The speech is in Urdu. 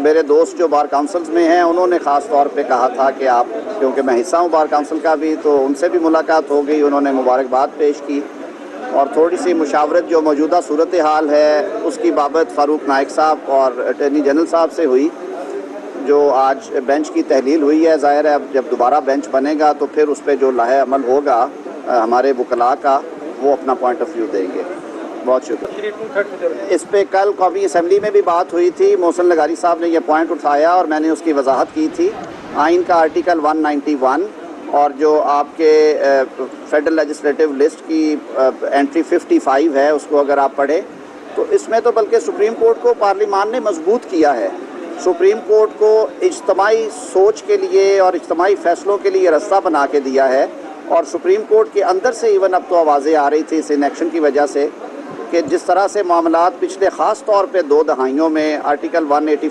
میرے دوست جو بار کاؤنسلز میں ہیں انہوں نے خاص طور پہ کہا تھا کہ آپ، کیونکہ میں حصہ ہوں بار کاؤنسل کا بھی، تو ان سے بھی ملاقات ہو گئی، انہوں نے مبارکباد پیش کی اور تھوڑی سی مشاورت جو موجودہ صورتحال ہے اس کی بابت فاروق نائک صاحب اور اٹارنی جنرل صاحب سے ہوئی، جو آج بینچ کی تحلیل ہوئی ہے۔ ظاہر ہے اب جب دوبارہ بینچ بنے گا تو پھر اس پہ جو لاہے عمل ہوگا ہمارے وکلاء کا، وہ اپنا پوائنٹ آف ویو دیں گے۔ بہت شکریہ۔ اس پہ کل قومی اسمبلی میں بھی بات ہوئی تھی، محسن لغاری صاحب نے یہ پوائنٹ اٹھایا اور میں نے اس کی وضاحت کی تھی۔ آئین کا آرٹیکل 191 اور جو آپ کے فیڈرل لیجسلیٹو لسٹ کی انٹری 55 ہے، اس کو اگر آپ پڑھیں تو اس میں تو بلکہ سپریم کورٹ کو پارلیمان نے مضبوط کیا ہے، سپریم کورٹ کو اجتماعی سوچ کے لیے اور اجتماعی فیصلوں کے لیے رستہ بنا کے دیا ہے، اور سپریم کورٹ کے اندر سے ایون اب تو آوازیں آ رہی تھی اس انیکشن کی وجہ سے کہ جس طرح سے معاملات پچھلے خاص طور پہ 2 دہائیوں میں آرٹیکل 185